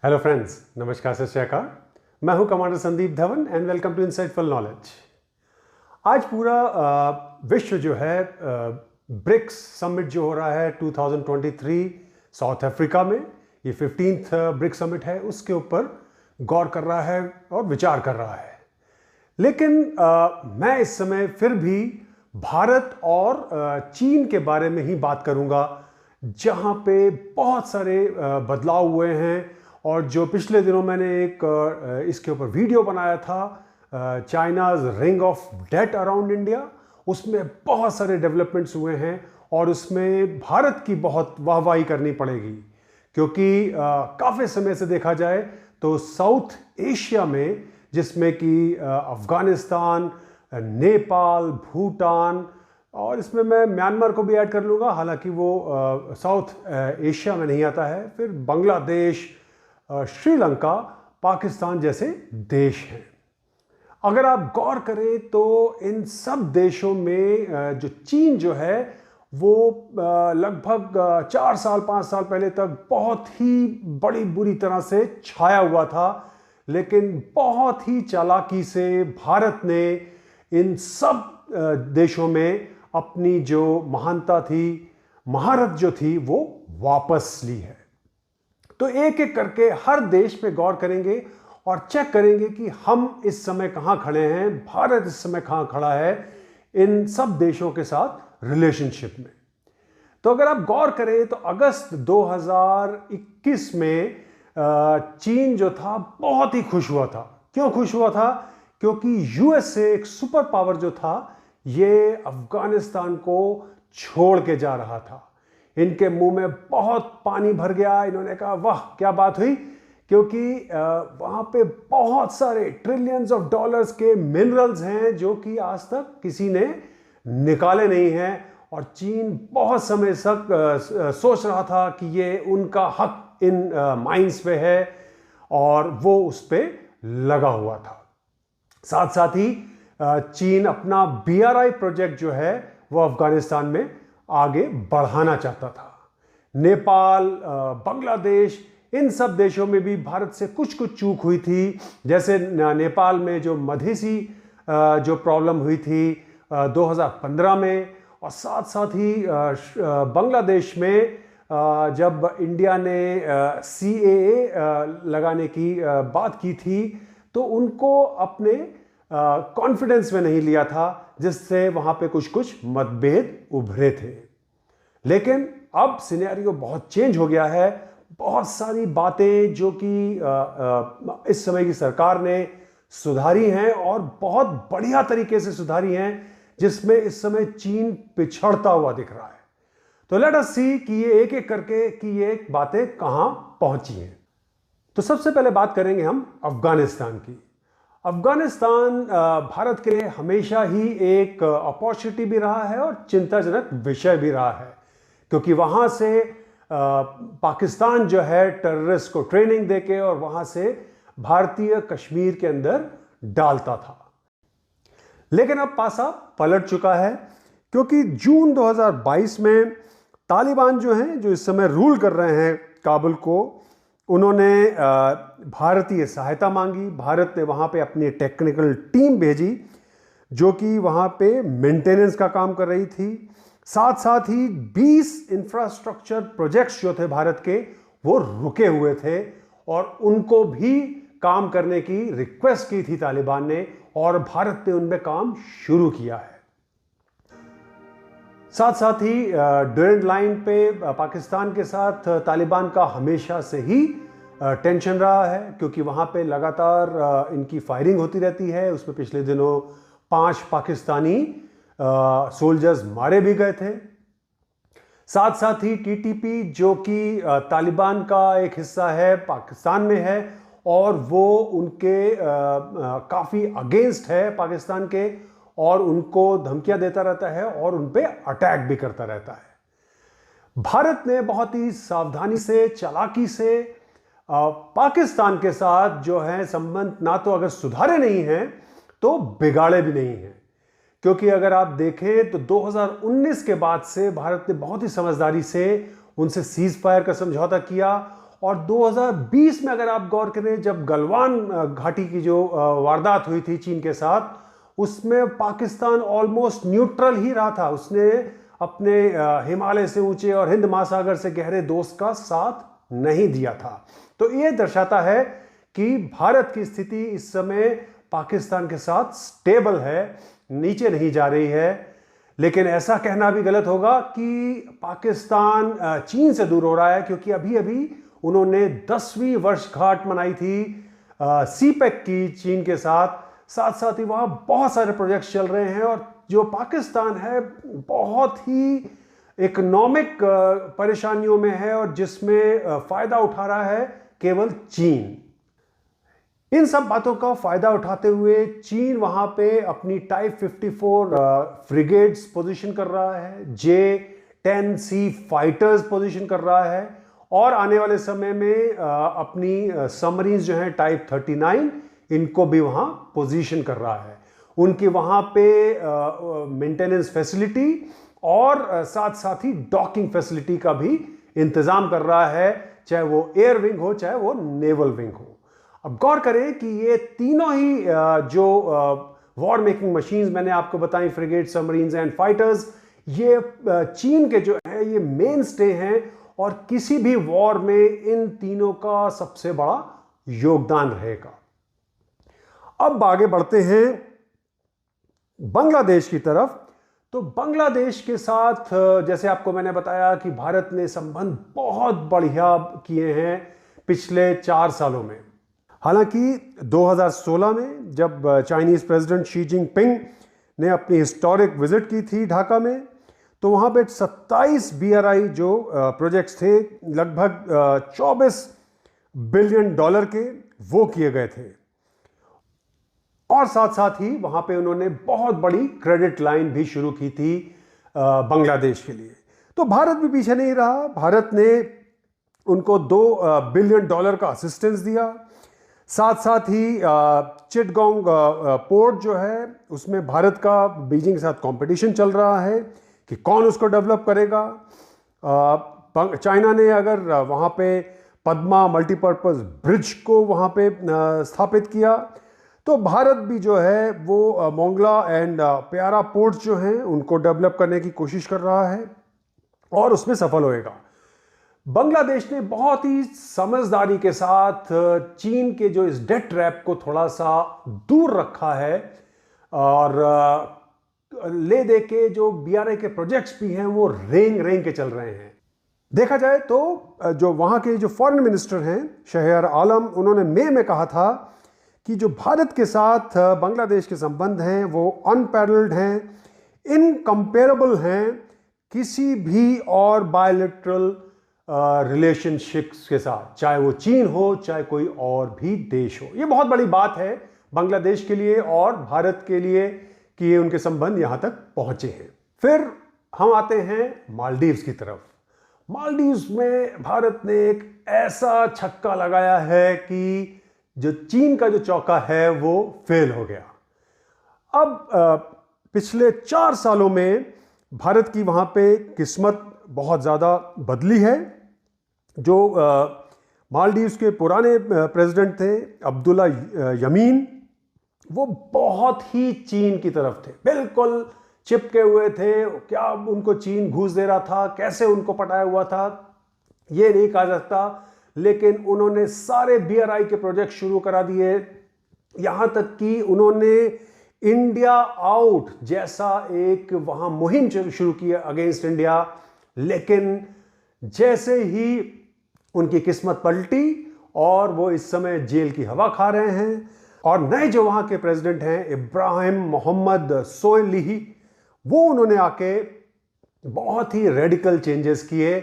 Hello friends, नमस्कार, सत श्री अकाल। मैं हूं commander Sandeep Dhawan and welcome to insightful knowledge. आज पूरा विश्व जो है ब्रिक्स समिट जो हो रहा है 2023 साउथ अफ्रीका में, ये 15th ब्रिक्स समिट है, उसके ऊपर गौर कर रहा है और विचार कर रहा है। लेकिन मैं इस समय फिर भी भारत और चीन के बारे में ही बात करूंगा, जहां पे बहुत सारे बदलाव हुए हैं। और जो पिछले दिनों मैंने एक इसके ऊपर वीडियो बनाया था, China's ring of debt around India, उसमें बहुत सारे डेवलपमेंट्स हुए हैं और उसमें भारत की बहुत वाहवाही करनी पड़ेगी, क्योंकि काफ़ी समय से देखा जाए तो साउथ एशिया में, जिसमें कि अफगानिस्तान, नेपाल, भूटान और इसमें मैं म्यांमार को भी ऐड कर लूँगा, हालांकि वो साउथ एशिया में नहीं आता है, फिर बांग्लादेश, श्रीलंका, पाकिस्तान जैसे देश हैं। अगर आप गौर करें तो इन सब देशों में जो चीन जो है वो लगभग 4 साल 5 साल पहले तक बहुत ही बड़ी बुरी तरह से छाया हुआ था। लेकिन बहुत ही चालाकी से भारत ने इन सब देशों में अपनी जो महानता थी, महारत जो थी, वो वापस ली है। तो एक एक करके हर देश पे गौर करेंगे और चेक करेंगे कि हम इस समय कहां खड़े हैं, भारत इस समय कहां खड़ा है इन सब देशों के साथ रिलेशनशिप में। तो अगर आप गौर करें तो अगस्त 2021 में चीन जो था बहुत ही खुश हुआ था। क्यों खुश हुआ था? क्योंकि यूएसए, एक सुपर पावर जो था, ये अफगानिस्तान को छोड़ के जा रहा था। इनके मुंह में बहुत पानी भर गया। इन्होंने कहा वाह क्या बात हुई, क्योंकि वहां पे बहुत सारे ट्रिलियंस ऑफ डॉलर्स के मिनरल्स हैं जो कि आज तक किसी ने निकाले नहीं हैं। और चीन बहुत समय तक सोच रहा था कि ये उनका हक इन माइंस पे है और वो उस पे लगा हुआ था। साथ साथ ही चीन अपना BRI प्रोजेक्ट जो है वो अफगानिस्तान में आगे बढ़ाना चाहता था। नेपाल, बांग्लादेश, इन सब देशों में भी भारत से कुछ कुछ चूक हुई थी। जैसे नेपाल में जो मधेसी जो प्रॉब्लम हुई थी 2015 में, और साथ साथ ही बांग्लादेश में जब इंडिया ने CAA लगाने की बात की थी, तो उनको अपने कॉन्फिडेंस में नहीं लिया था, जिससे वहां पे कुछ कुछ मतभेद उभरे थे। लेकिन अब सिनेरियो बहुत चेंज हो गया है। बहुत सारी बातें जो कि इस समय की सरकार ने सुधारी हैं और बहुत बढ़िया तरीके से सुधारी हैं, जिसमें इस समय चीन पिछड़ता हुआ दिख रहा है। तो लेट अस सी कि ये एक एक करके कि ये बातें कहां पहुंची हैं। तो सबसे पहले बात करेंगे हम अफगानिस्तान की। अफगानिस्तान भारत के लिए हमेशा ही एक अपॉर्चुनिटी भी रहा है और चिंताजनक विषय भी रहा है, क्योंकि वहां से पाकिस्तान जो है टेररिस्ट को ट्रेनिंग देके और वहां से भारतीय कश्मीर के अंदर डालता था। लेकिन अब पासा पलट चुका है, क्योंकि जून 2022 में तालिबान जो हैं, जो इस समय रूल कर रहे हैं काबुल को, उन्होंने भारतीय सहायता मांगी। भारत ने वहां पे अपनी टेक्निकल टीम भेजी जो कि वहां पे मेंटेनेंस का काम कर रही थी। साथ साथ ही 20 इंफ्रास्ट्रक्चर प्रोजेक्ट्स जो थे भारत के, वो रुके हुए थे और उनको भी काम करने की रिक्वेस्ट की थी तालिबान ने, और भारत ने उनमें काम शुरू किया है। साथ साथ ही ड्यूरेंट लाइन पे पाकिस्तान के साथ तालिबान का हमेशा से ही टेंशन रहा है, क्योंकि वहां पे लगातार इनकी फायरिंग होती रहती है। उसमें पिछले दिनों 5 पाकिस्तानी सोल्जर्स मारे भी गए थे। साथ साथ ही TTP जो कि तालिबान का एक हिस्सा है, पाकिस्तान में है, और वो उनके काफ़ी अगेंस्ट है पाकिस्तान के, और उनको धमकियां देता रहता है और उन पे अटैक भी करता रहता है। भारत ने बहुत ही सावधानी से, चालाकी से पाकिस्तान के साथ जो है संबंध ना तो अगर सुधारे नहीं हैं तो बिगाड़े भी नहीं हैं। क्योंकि अगर आप देखें तो 2019 के बाद से भारत ने बहुत ही समझदारी से उनसे सीज फायर का समझौता किया और 2020 में अगर आप गौर करें, जब गलवान घाटी की जो वारदात हुई थी चीन के साथ, उसमें पाकिस्तान ऑलमोस्ट न्यूट्रल ही रहा था। उसने अपने हिमालय से ऊंचे और हिंद महासागर से गहरे दोस्त का साथ नहीं दिया था। तो यह दर्शाता है कि भारत की स्थिति इस समय पाकिस्तान के साथ स्टेबल है, नीचे नहीं जा रही है। लेकिन ऐसा कहना भी गलत होगा कि पाकिस्तान चीन से दूर हो रहा है, क्योंकि अभी अभी उन्होंने 10वीं वर्षगांठ मनाई थी सीपेक की चीन के साथ। साथ साथ ही वहां बहुत सारे प्रोजेक्ट्स चल रहे हैं, और जो पाकिस्तान है बहुत ही इकोनॉमिक परेशानियों में है, और जिसमें फायदा उठा रहा है केवल चीन। इन सब बातों का फायदा उठाते हुए चीन वहां पे अपनी टाइप 54 फ्रिगेट्स पोजीशन कर रहा है, J-10C फाइटर्स पोजीशन कर रहा है, और आने वाले समय में अपनी सबमरीन्स जो हैं टाइप 39, इनको भी वहां पोजीशन कर रहा है। उनकी वहां पे मेंटेनेंस फैसिलिटी और साथ साथ ही डॉकिंग फैसिलिटी का भी इंतजाम कर रहा है, चाहे वो एयर विंग हो चाहे वो नेवल विंग हो। अब गौर करें कि ये तीनों ही जो वॉर मेकिंग मशीन्स मैंने आपको बताई, फ्रिगेट, सबमरीन्स एंड फाइटर्स, ये चीन के जो है ये मेन स्टे हैं, और किसी भी वॉर में इन तीनों का सबसे बड़ा योगदान रहेगा। अब आगे बढ़ते हैं बांग्लादेश की तरफ। तो बांग्लादेश के साथ जैसे आपको मैंने बताया कि भारत ने संबंध बहुत बढ़िया किए हैं पिछले 4 सालों में। हालांकि 2016 में जब चाइनीज प्रेसिडेंट शी जिनपिंग ने अपनी हिस्टोरिक विजिट की थी ढाका में, तो वहां पे 27 BRI जो प्रोजेक्ट्स थे, लगभग 24 बिलियन डॉलर के, वो किए गए थे। और साथ साथ ही वहां पे उन्होंने बहुत बड़ी क्रेडिट लाइन भी शुरू की थी बांग्लादेश के लिए। तो भारत भी पीछे नहीं रहा, भारत ने उनको 2 बिलियन डॉलर का असिस्टेंस दिया। साथ साथ ही चिटगोंग पोर्ट जो है, उसमें भारत का बीजिंग के साथ कंपटीशन चल रहा है कि कौन उसको डेवलप करेगा। चाइना ने अगर वहाँ पे पद्मा मल्टीपर्पज़ ब्रिज को वहाँ पे स्थापित किया, तो भारत भी जो है वो मोंगला एंड प्यारा पोर्ट्स जो हैं उनको डेवलप करने की कोशिश कर रहा है, और उसमें सफल होएगा। बांग्लादेश ने बहुत ही समझदारी के साथ चीन के जो इस डेट ट्रैप को थोड़ा सा दूर रखा है, और ले दे के जो BRI के प्रोजेक्ट्स भी हैं वो रेंग के चल रहे हैं। देखा जाए तो जो वहाँ के जो फॉरेन मिनिस्टर हैं शहर आलम, उन्होंने मई में कहा था कि जो भारत के साथ बांग्लादेश के संबंध हैं वो अनपैरेलल्ड हैं, इनकम्पेरेबल हैं किसी भी और बायलैटरल रिलेशनशिप्स के साथ, चाहे वो चीन हो चाहे कोई और भी देश हो। ये बहुत बड़ी बात है बांग्लादेश के लिए और भारत के लिए कि ये उनके संबंध यहां तक पहुंचे हैं। फिर हम आते हैं मालदीव्स की तरफ। मालदीव्स में भारत ने एक ऐसा छक्का लगाया है कि जो चीन का जो चौका है वो फेल हो गया। अब पिछले 4 सालों में भारत की वहां पे किस्मत बहुत ज़्यादा बदली है। जो मालदीव्स के पुराने प्रेसिडेंट थे अब्दुल्ला यमीन, वो बहुत ही चीन की तरफ थे, बिल्कुल चिपके हुए थे। क्या उनको चीन घूस दे रहा था, कैसे उनको पटाया हुआ था, ये नहीं कहा जा सकता। लेकिन उन्होंने सारे BRI के प्रोजेक्ट शुरू करा दिए, यहां तक कि उन्होंने इंडिया आउट जैसा एक वहां मुहिम शुरू की अगेंस्ट इंडिया। लेकिन जैसे ही उनकी किस्मत पलटी और वो इस समय जेल की हवा खा रहे हैं, और नए जो वहां के प्रेसिडेंट हैं इब्राहिम मोहम्मद सोलिह, वो उन्होंने आके बहुत ही रेडिकल चेंजेस किए।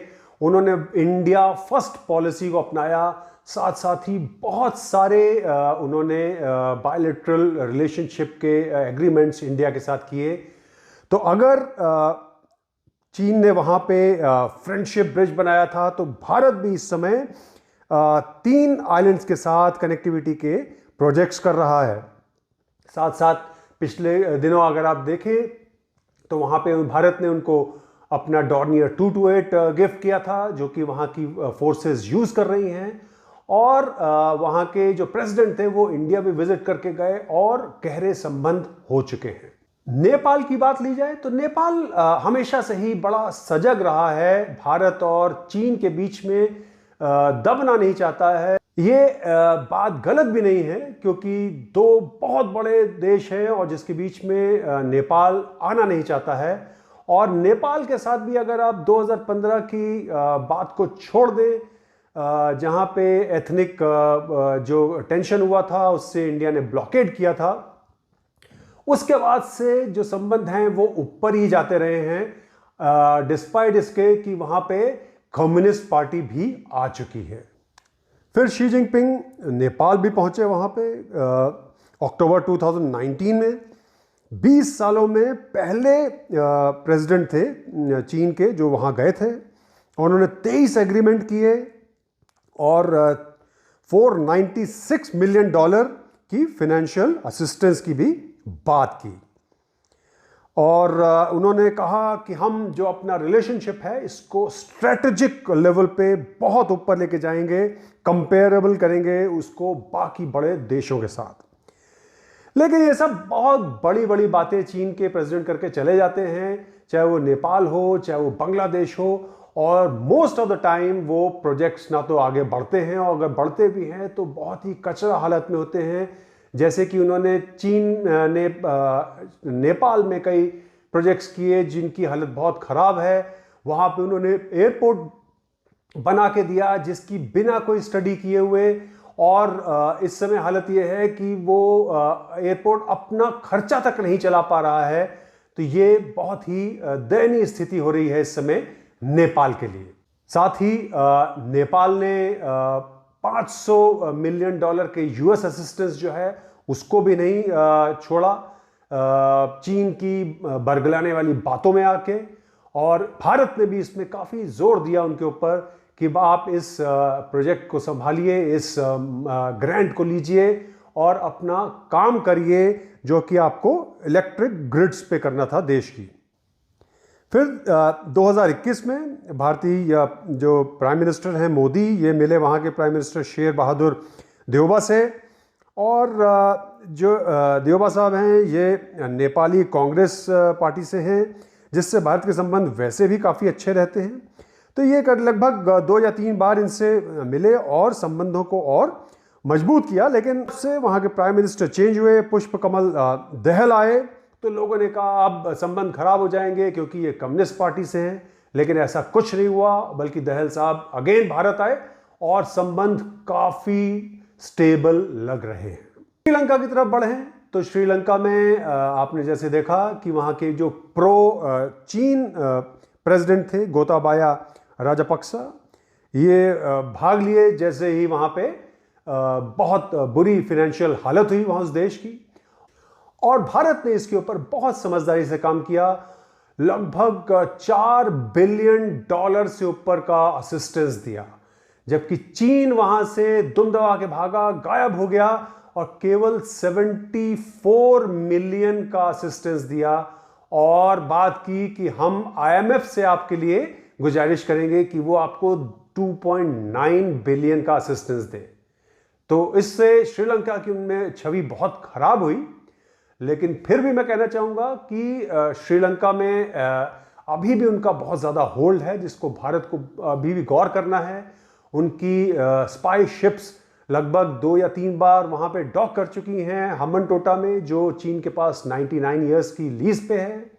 उन्होंने इंडिया फर्स्ट पॉलिसी को अपनाया, साथ साथ ही बहुत सारे उन्होंने बायलैटरल रिलेशनशिप के एग्रीमेंट्स इंडिया के साथ किए। तो अगर चीन ने वहाँ पे फ्रेंडशिप ब्रिज बनाया था, तो भारत भी इस समय 3 आइलैंड्स के साथ कनेक्टिविटी के प्रोजेक्ट्स कर रहा है। साथ साथ पिछले दिनों अगर आप देखें तो वहाँ पे भारत ने उनको अपना डॉर्नियर 228 गिफ्ट किया था, जो कि वहाँ की फोर्सेस यूज़ कर रही हैं। और वहाँ के जो प्रेसिडेंट थे वो इंडिया भी विजिट करके गए और गहरे संबंध हो चुके हैं। नेपाल की बात ली जाए तो नेपाल हमेशा से ही बड़ा सजग रहा है, भारत और चीन के बीच में दबना नहीं चाहता है। ये बात गलत भी नहीं है, क्योंकि दो बहुत बड़े देश हैं और जिसके बीच में नेपाल आना नहीं चाहता है। और नेपाल के साथ भी अगर आप 2015 की बात को छोड़ दें, जहां पे एथनिक जो टेंशन हुआ था उससे इंडिया ने ब्लॉकेड किया था, उसके बाद से जो संबंध हैं वो ऊपर ही जाते रहे हैं, डिस्पाइट इसके कि वहां पे कम्युनिस्ट पार्टी भी आ चुकी है। फिर शी जिनपिंग नेपाल भी पहुंचे वहां पे अक्टूबर 2019 में। 20 सालों में पहले प्रेसिडेंट थे चीन के जो वहां गए थे, और उन्होंने 23 एग्रीमेंट किए और $496 मिलियन की फाइनेंशियल असिस्टेंस की भी बात की। और उन्होंने कहा कि हम जो अपना रिलेशनशिप है इसको स्ट्रेटेजिक लेवल पे बहुत ऊपर लेके जाएंगे, कंपेरेबल करेंगे उसको बाकी बड़े देशों के साथ। लेकिन ये सब बहुत बड़ी बड़ी बातें चीन के प्रेसिडेंट करके चले जाते हैं, चाहे वो नेपाल हो चाहे वो बांग्लादेश हो, और मोस्ट ऑफ द टाइम वो प्रोजेक्ट्स ना तो आगे बढ़ते हैं, और अगर बढ़ते भी हैं तो बहुत ही कचरा हालत में होते हैं। जैसे कि उन्होंने चीन ने नेपाल में कई प्रोजेक्ट्स किए जिनकी हालत बहुत ख़राब है। वहाँ पे उन्होंने एयरपोर्ट बना के दिया जिसकी बिना कोई स्टडी किए हुए, और इस समय हालत ये है कि वो एयरपोर्ट अपना खर्चा तक नहीं चला पा रहा है। तो ये बहुत ही दयनीय स्थिति हो रही है इस समय नेपाल के लिए। साथ ही नेपाल ने $500 मिलियन के यूएस असिस्टेंस जो है उसको भी नहीं छोड़ा चीन की बरगलाने वाली बातों में आके। और भारत ने भी इसमें काफ़ी जोर दिया उनके ऊपर कि आप इस प्रोजेक्ट को संभालिए, इस ग्रांट को लीजिए और अपना काम करिए, जो कि आपको इलेक्ट्रिक ग्रिड्स पे करना था देश की। फिर 2021 में भारतीय जो प्राइम मिनिस्टर हैं मोदी, ये मिले वहाँ के प्राइम मिनिस्टर शेर बहादुर देउबा से। और जो देउबा साहब हैं ये नेपाली कांग्रेस पार्टी से हैं, जिससे भारत के संबंध वैसे भी काफ़ी अच्छे रहते हैं। तो ये लगभग 2 या 3 बार इनसे मिले और संबंधों को और मजबूत किया। लेकिन उससे वहाँ के प्राइम मिनिस्टर चेंज हुए, पुष्प कमल दहल आए, तो लोगों ने कहा अब संबंध खराब हो जाएंगे क्योंकि ये कम्युनिस्ट पार्टी से हैं। लेकिन ऐसा कुछ नहीं हुआ, बल्कि दहल साहब अगेन भारत आए और संबंध काफ़ी स्टेबल लग रहे हैं। श्रीलंका की तरफ बढ़ें तो श्रीलंका में आपने जैसे देखा कि वहाँ के जो प्रो चीन प्रेसिडेंट थे गोताबाया राजापक्सा, ये भाग लिए जैसे ही वहाँ पे बहुत बुरी फाइनेंशियल हालत हुई वहाँ उस देश की। और भारत ने इसके ऊपर बहुत समझदारी से काम किया, लगभग $4 बिलियन से ऊपर का असिस्टेंस दिया, जबकि चीन वहां से दुम दबा के भागा, गायब हो गया और केवल 74 मिलियन का असिस्टेंस दिया। और बात की कि हम IMF से आपके लिए गुजारिश करेंगे कि वो आपको 2.9 बिलियन का असिस्टेंस दे। तो इससे श्रीलंका की उनमें छवि बहुत खराब हुई। लेकिन फिर भी मैं कहना चाहूँगा कि श्रीलंका में अभी भी उनका बहुत ज़्यादा होल्ड है, जिसको भारत को अभी भी गौर करना है। उनकी स्पाई शिप्स लगभग 2 या 3 बार वहाँ पे डॉक कर चुकी हैं हम्बनटोटा में, जो चीन के पास 99 ईयर्स की लीज पे है।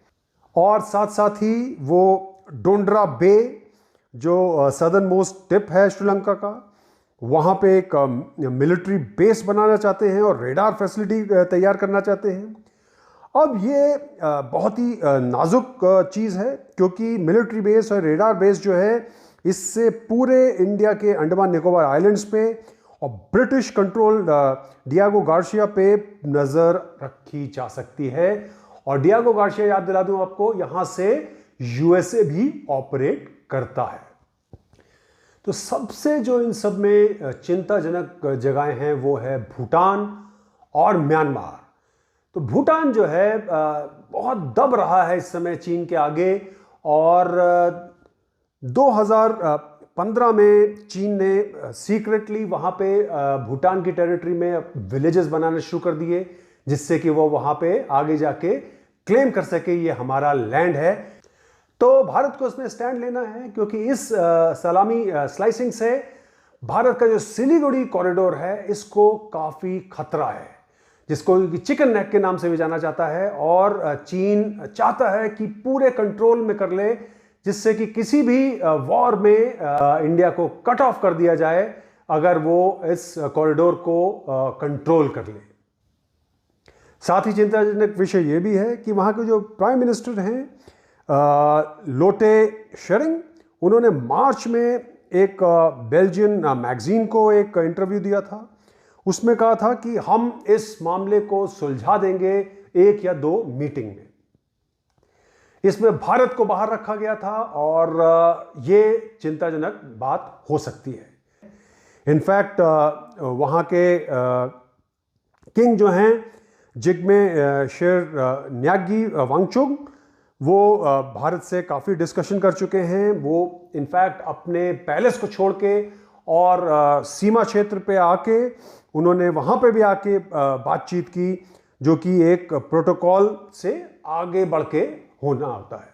और साथ साथ ही वो डोंड्रा बे जो सदर्न मोस्ट टिप है श्रीलंका का, वहाँ पे एक मिलिट्री बेस बनाना चाहते हैं और रेडार फैसिलिटी तैयार करना चाहते हैं। अब ये बहुत ही नाजुक चीज़ है, क्योंकि मिलिट्री बेस और रेडार बेस जो है इससे पूरे इंडिया के अंडमान निकोबार आइलैंड्स पे और ब्रिटिश कंट्रोल डियागो गार्सिया पे नज़र रखी जा सकती है। और डियागो गार्सिया, याद दिला दूं आपको, यहाँ से USA भी ऑपरेट करता है। तो सबसे जो इन सब में चिंताजनक जगहें हैं वो है भूटान और म्यांमार। तो भूटान जो है बहुत दब रहा है इस समय चीन के आगे, और 2015 में चीन ने सीक्रेटली वहाँ पे भूटान की टेरिटरी में विलेजेस बनाने शुरू कर दिए, जिससे कि वो वहाँ पे आगे जाके क्लेम कर सके ये हमारा लैंड है। तो भारत को इसमें स्टैंड लेना है, क्योंकि इस सलामी स्लाइसिंग से भारत का जो सिलीगुड़ी कॉरिडोर है इसको काफ़ी खतरा है, जिसको चिकन नेक के नाम से भी जाना जाता है। और चीन चाहता है कि पूरे कंट्रोल में कर ले, जिससे कि किसी भी वॉर में इंडिया को कट ऑफ कर दिया जाए अगर वो इस कॉरिडोर को कंट्रोल कर ले। साथ ही चिंताजनक विषय ये भी है कि वहाँ के जो प्राइम मिनिस्टर हैं लोटे शेरिंग, उन्होंने मार्च में एक बेल्जियन मैगजीन को एक इंटरव्यू दिया था। उसमें कहा था कि हम इस मामले को सुलझा देंगे 1 या 2 मीटिंग में। इसमें भारत को बाहर रखा गया था और ये चिंताजनक बात हो सकती है। इनफैक्ट वहाँ के किंग जो हैं जिग्मे शेर न्यागी वांगचुक, वो भारत से काफ़ी डिस्कशन कर चुके हैं। वो इनफैक्ट अपने पैलेस को छोड़ के और सीमा क्षेत्र पे आके उन्होंने वहाँ पे भी आके बातचीत की, जो कि एक प्रोटोकॉल से आगे बढ़ के होना होता है।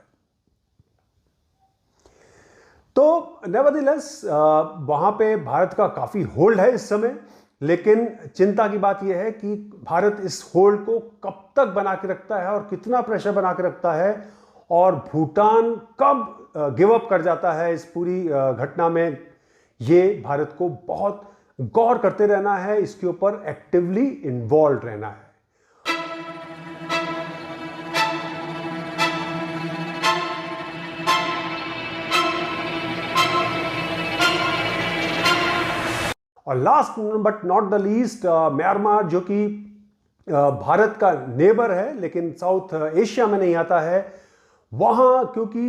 तो नेवरदलेस वहाँ पे भारत का काफ़ी होल्ड है इस समय, लेकिन चिंता की बात यह है कि भारत इस होल्ड को कब तक बना के रखता है और कितना प्रेशर बना के रखता है, और भूटान कब गिव अप कर जाता है इस पूरी घटना में। ये भारत को बहुत गौर करते रहना है, इसके ऊपर एक्टिवली इन्वॉल्व रहना है। और last but not the least, Myanmar, जो कि भारत का नेबर है लेकिन साउथ एशिया में नहीं आता है, वहाँ क्योंकि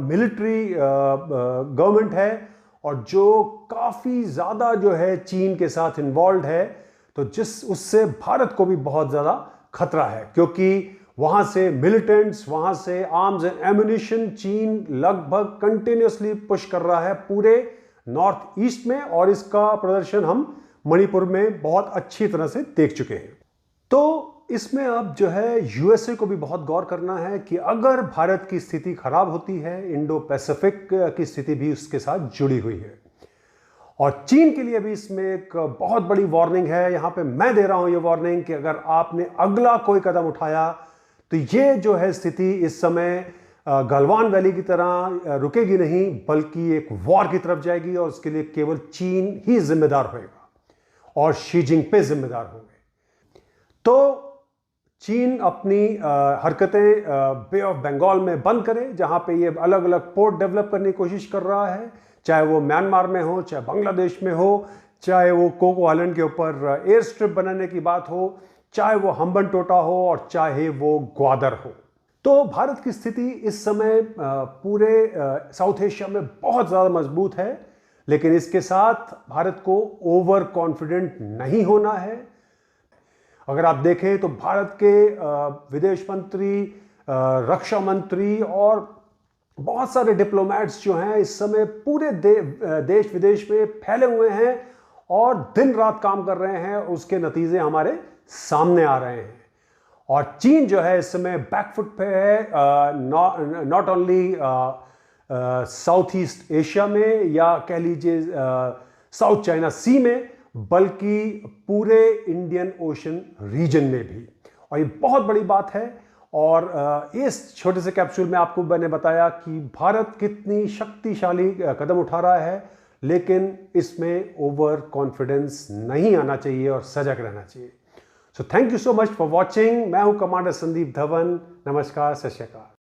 मिलिट्री गवर्नमेंट है और जो काफ़ी ज़्यादा जो है चीन के साथ इन्वॉल्व है, तो उससे भारत को भी बहुत ज़्यादा खतरा है, क्योंकि वहाँ से मिलिटेंट्स, वहाँ से आर्म्स एंड एम्युनिशन चीन लगभग कंटिन्यूसली पुश कर रहा है पूरे नॉर्थ ईस्ट में, और इसका प्रदर्शन हम मणिपुर में बहुत अच्छी तरह से देख चुके हैं। तो इसमें अब जो है यूएसए को भी बहुत गौर करना है कि अगर भारत की स्थिति खराब होती है, इंडो पैसिफिक की स्थिति भी उसके साथ जुड़ी हुई है। और चीन के लिए भी इसमें एक बहुत बड़ी वार्निंग है। यहां पे मैं दे रहा हूं ये वार्निंग कि अगर आपने अगला कोई कदम उठाया तो ये जो है स्थिति इस समय गलवान वैली की तरह रुकेगी नहीं, बल्कि एक वॉर की तरफ जाएगी, और उसके लिए केवल चीन ही जिम्मेदार होगा और शी जिनपिंग जिम्मेदार होंगे। तो चीन अपनी हरकतें बे ऑफ बंगाल में बंद करे, जहां पे ये अलग अलग पोर्ट डेवलप करने की कोशिश कर रहा है, चाहे वो म्यांमार में हो, चाहे बांग्लादेश में हो, चाहे वो कोको आइलैंड के ऊपर एयर स्ट्रिप बनाने की बात हो, चाहे वो हम्बन टोटा हो, और चाहे वो ग्वादर हो। तो भारत की स्थिति इस समय पूरे साउथ एशिया में बहुत ज़्यादा मजबूत है, लेकिन इसके साथ भारत को ओवर कॉन्फिडेंट नहीं होना है। अगर आप देखें तो भारत के विदेश मंत्री, रक्षा मंत्री और बहुत सारे डिप्लोमेट्स जो हैं इस समय पूरे देश विदेश में फैले हुए हैं और दिन रात काम कर रहे हैं, उसके नतीजे हमारे सामने आ रहे हैं। और चीन जो है इस समय बैकफुट पे है, not only south east Asia में या कह लीजिए साउथ चाइना सी में, बल्कि पूरे इंडियन ओशन रीजन में भी। और ये बहुत बड़ी बात है। और इस छोटे से कैप्सूल में आपको मैंने बताया कि भारत कितनी शक्तिशाली कदम उठा रहा है, लेकिन इसमें ओवर कॉन्फिडेंस नहीं आना चाहिए और सजग रहना चाहिए। So thank you so much for watching. मैं हूं कमांडर संदीप धवन। नमस्कार, सत श्री अकाल।